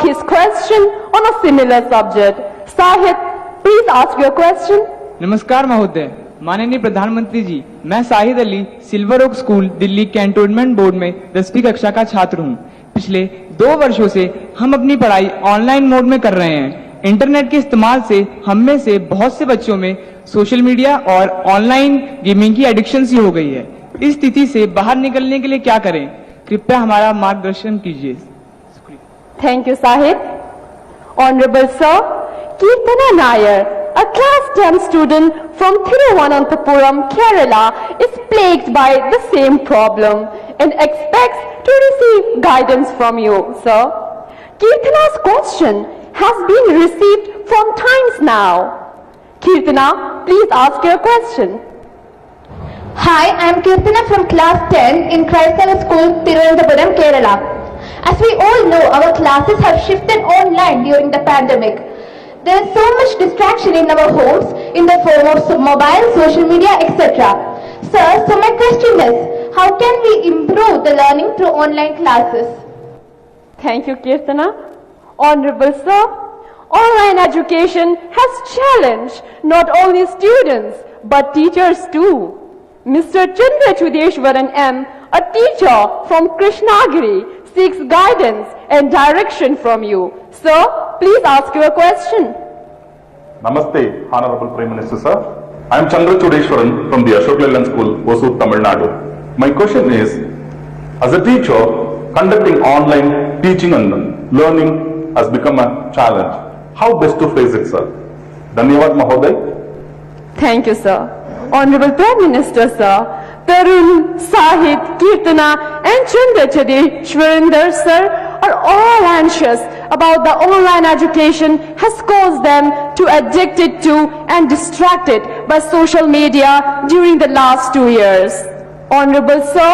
his question on a similar subject. Sahit, please ask your question. नमस्कार महोदय, माननीय प्रधानमंत्री जी, मैं Sahid Ali silver oak school Delhi cantonment board में 10वीं कक्षा का छात्र हूँ। पिछले 2 वर्षों से हम अपनी पढ़ाई ऑनलाइन मोड में कर रहे हैं। इंटरनेट के इस्तेमाल से हम में से बहुत से बच्चों में सोशल मीडिया और ऑनलाइन गेमिंग की एडिक्शन सी हो गई है। इस स्थिति से बाहर निकलने के लिए क्या करें? कृपया हमारा मार्गदर्शन कीजिए। Thank you, Sahit. Honorable Sir, Kirtana Nair, a class 10 student from Thiruvananthapuram, Kerala, is plagued by the same problem and expects to receive guidance from you, sir. Kirtana's question has been received from times now. Kirtana, please ask your question. Hi, I am Kirtana from class 10 in Christ School, Thiruvananthapuram, Kerala. As we all know, our classes have shifted online during the pandemic. There is so much distraction in our homes in the form of mobile, social media, etc. Sir, so my question is, how can we improve the learning through online classes? Thank you, Kirtana. Honorable Sir, online education has challenged not only students but teachers too. Mr. Chandra Chudeshwaran M., a teacher from Krishnagiri, seeks guidance and direction from you. Sir, please ask your question. Namaste, Honorable Prime Minister Sir. I am Chandra Chudeshwaran from the Ashok Leyland School, Hosur, Tamil Nadu. My question is, as a teacher, conducting online teaching and learning has become a challenge. How best to face it, sir? Dhanyavad, Mahoday. Thank you, sir. Honorable Prime Minister, sir, Tarun, Sahit, Kirtana and Chandra Chudeshwaran sir are all anxious about the online education has caused them to addicted to and distracted by social media during the last 2 years. Honorable sir,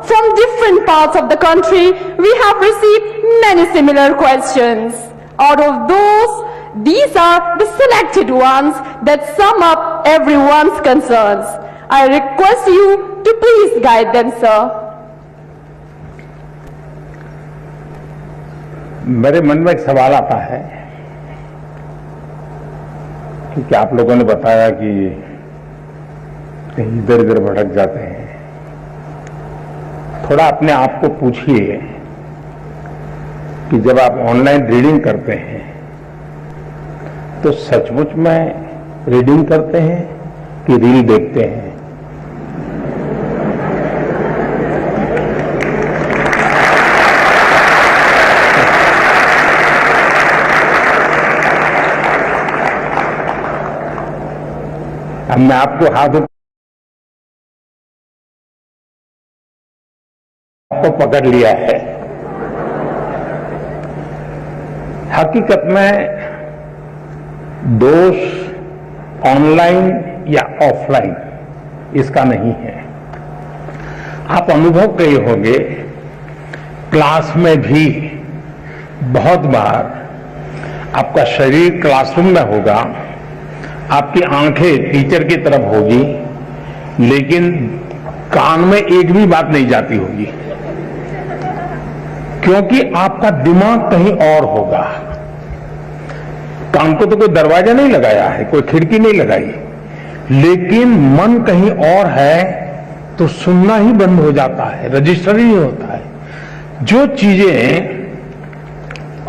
from different parts of the country, we have received many similar questions. Out of those, these are the selected ones that sum up everyone's concerns. I request you to please guide them, sir. मेरे मन में एक सवाल आता है क्योंकि आप लोगों ने बताया कि कहीं इधर उधर भटक जाते हैं। थोड़ा अपने आप को पूछिए कि जब आप ऑनलाइन रीडिंग करते हैं तो सचमुच में रीडिंग करते हैं कि रील देखते हैं? हमने आपको हाथों को पकड़ लिया है। हकीकत में दोष ऑनलाइन या ऑफलाइन इसका नहीं है। आप अनुभव किए होंगे, क्लास में भी बहुत बार आपका शरीर क्लासरूम में होगा, आपकी आंखें टीचर की तरफ होगी, लेकिन कान में एक भी बात नहीं जाती होगी क्योंकि आपका दिमाग कहीं और होगा। कान को तो कोई दरवाजा नहीं लगाया है, कोई खिड़की नहीं लगाई, लेकिन मन कहीं और है तो सुनना ही बंद हो जाता है, रजिस्टर ही नहीं होता है। जो चीजें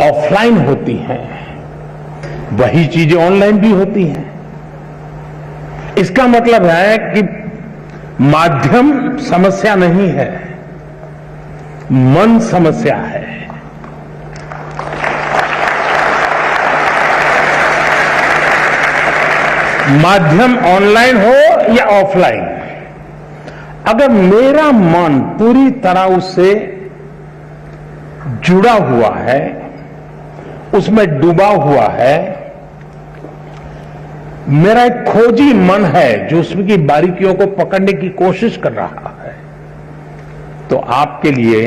ऑफलाइन होती हैं वही चीजें ऑनलाइन भी होती हैं। इसका मतलब है कि माध्यम समस्या नहीं है, मन समस्या है। माध्यम ऑनलाइन हो या ऑफलाइन, अगर मेरा मन पूरी तरह उससे जुड़ा हुआ है, उसमें डूबा हुआ है, मेरा एक खोजी मन है जो उसमें की बारीकियों को पकड़ने की कोशिश कर रहा है, तो आपके लिए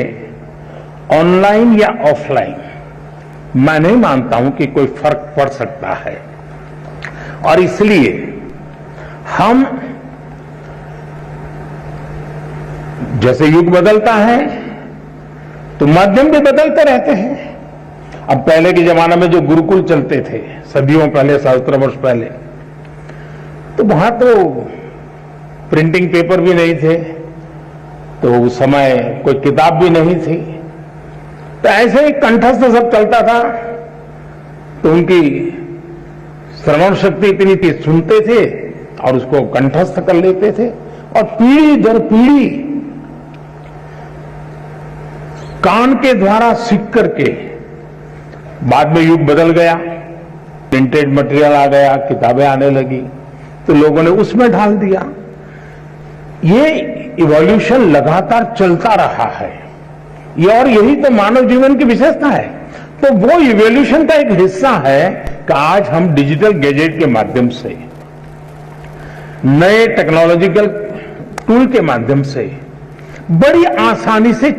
ऑनलाइन या ऑफलाइन मैं नहीं मानता हूं कि कोई फर्क पड़ सकता है। और इसलिए हम जैसे युग बदलता है तो माध्यम भी बदलते रहते हैं। अब पहले के जमाने में जो गुरुकुल चलते थे, सदियों पहले, सहस्त्र वर्ष पहले, तो वहां तो प्रिंटिंग पेपर भी नहीं थे, तो उस समय कोई किताब भी नहीं थी, तो ऐसे ही कंठस्थ सब चलता था। तो उनकी श्रवण शक्ति इतनी थी, सुनते थे और उसको कंठस्थ कर लेते थे, और पीढ़ी दर पीढ़ी कान के द्वारा सीख करके, बाद में युग बदल गया, प्रिंटेड मटेरियल आ गया, किताबें आने लगी, तो लोगों ने उसमें ढाल दिया। ये इवोल्यूशन लगातार चलता रहा है, ये और यही तो मानव जीवन की विशेषता है। तो वो इवोल्यूशन का एक हिस्सा है कि आज हम डिजिटल गैजेट के माध्यम से, नए टेक्नोलॉजिकल टूल के माध्यम से बड़ी आसानी से